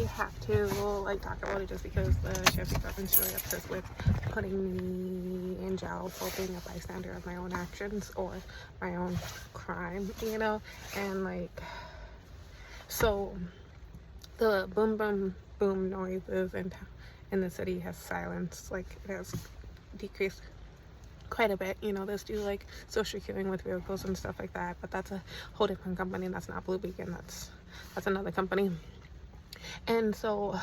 have to like talk about it just because the sheriff's department's really obsessed with putting me in jail for being a bystander of my own actions or my own crime, and like, so the boom boom boom noises in the city has silenced, like it has decreased quite a bit. There's do like social queuing with vehicles and stuff like that, but that's a whole different company. That's not Blue Beacon. That's another company. And so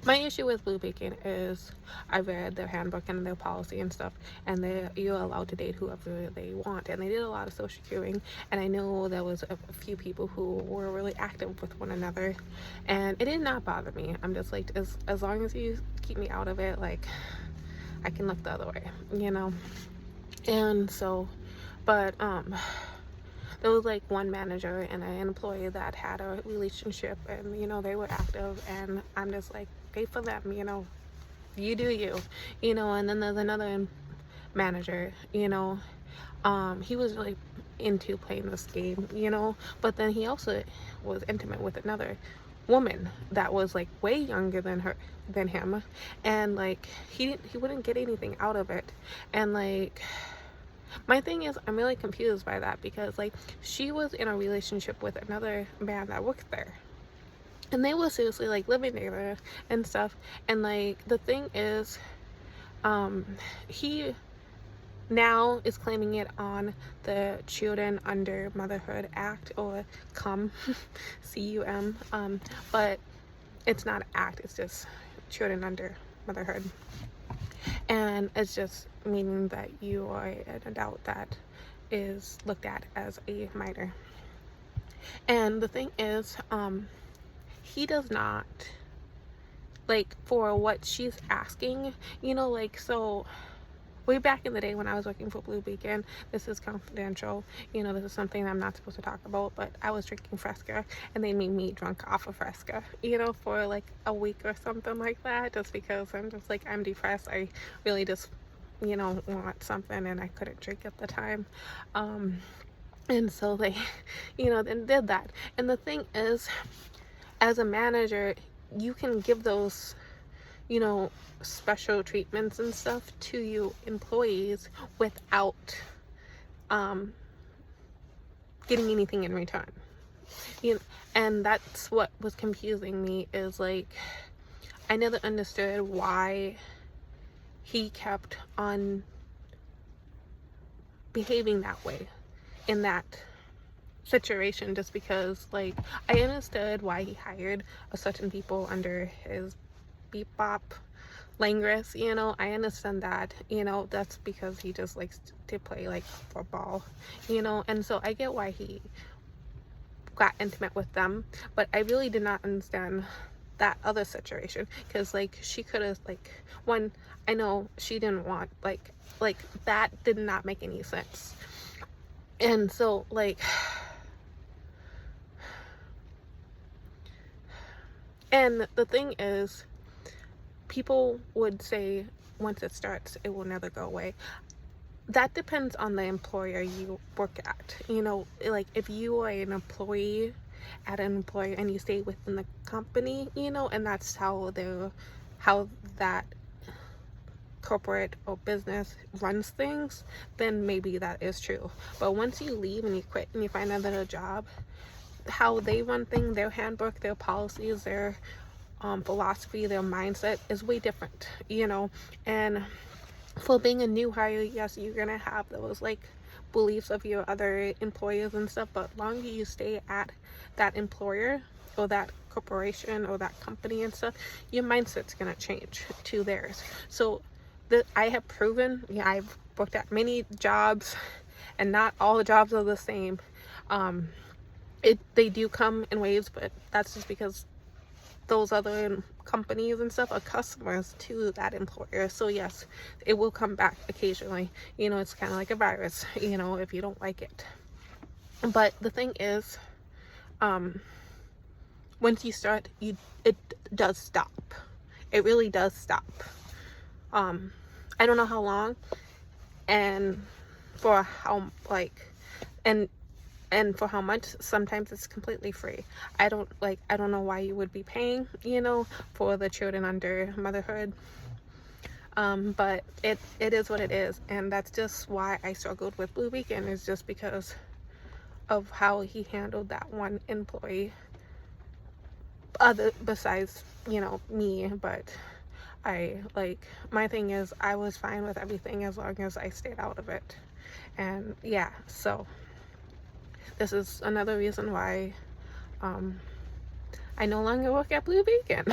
my issue with Blue Beacon is I read their handbook and their policy and stuff, and you're allowed to date whoever they want, and they did a lot of social queuing, and I know there was a few people who were really active with one another, and it did not bother me. I'm just like, as long as you keep me out of it, like I can look the other way. And so, but there was like one manager and an employee that had a relationship, and they were active, and I'm just like, great for them, you do you. And then there's another manager, he was really into playing this game, but then he also was intimate with another woman that was like way younger than him, and like he wouldn't get anything out of it. And like, my thing is, I'm really confused by that, because like she was in a relationship with another man that worked there, and they were seriously like living together and stuff. And like, the thing is, he now is claiming it on the Children Under Motherhood Act, or CUM, CUM, but it's not an act, it's just Children Under Motherhood, and it's just meaning that you are an adult that is looked at as a minor. And the thing is, he does not, like, for what she's asking, like, so way back in the day when I was working for Blue Beacon, this is confidential, this is something I'm not supposed to talk about, but I was drinking Fresca, and they made me drunk off of Fresca, for like a week or something like that, just because I'm just like, I'm depressed. I really just, want something, and I couldn't drink at the time. And so they, then did that. And the thing is, as a manager, you can give those, special treatments and stuff to you employees without getting anything in return. And that's what was confusing me, is like, I never understood why he kept on behaving that way in that situation, just because, like, I understood why he hired a certain people under his Bebop Langris, I understand that, that's because he just likes to play like football, and so I get why he got intimate with them, but I really did not understand that other situation, because like, she could have, like, one, I know she didn't want, like that did not make any sense. And so, like, and the thing is, people would say once it starts, it will never go away. That depends on the employer you work at. Like, if you are an employee at an employer and you stay within the company, and that's how that corporate or business runs things, then maybe that is true. But once you leave and you quit and you find another job, how they run things, their handbook, their policies, their philosophy, their mindset is way different, and for being a new hire, yes, you're gonna have those like beliefs of your other employers and stuff, but longer you stay at that employer or that corporation or that company and stuff, your mindset's gonna change to theirs. So I have proven, I've worked at many jobs, and not all the jobs are the same. They do come in waves, but that's just because those other companies and stuff are customers to that employer. So yes, it will come back occasionally. It's kind of like a virus, if you don't like it. But the thing is, once you start, it does stop. It really does stop. I don't know how long, and for how, like, and and for how much. Sometimes it's completely free. I don't know why you would be paying, you know, for the children under motherhood. But it is what it is, and that's just why I struggled with Blue Beacon, is just because of how he handled that one employee, other besides, you know, me. But my thing is, I was fine with everything as long as I stayed out of it. And yeah, so this is another reason why I no longer work at Blue Beacon.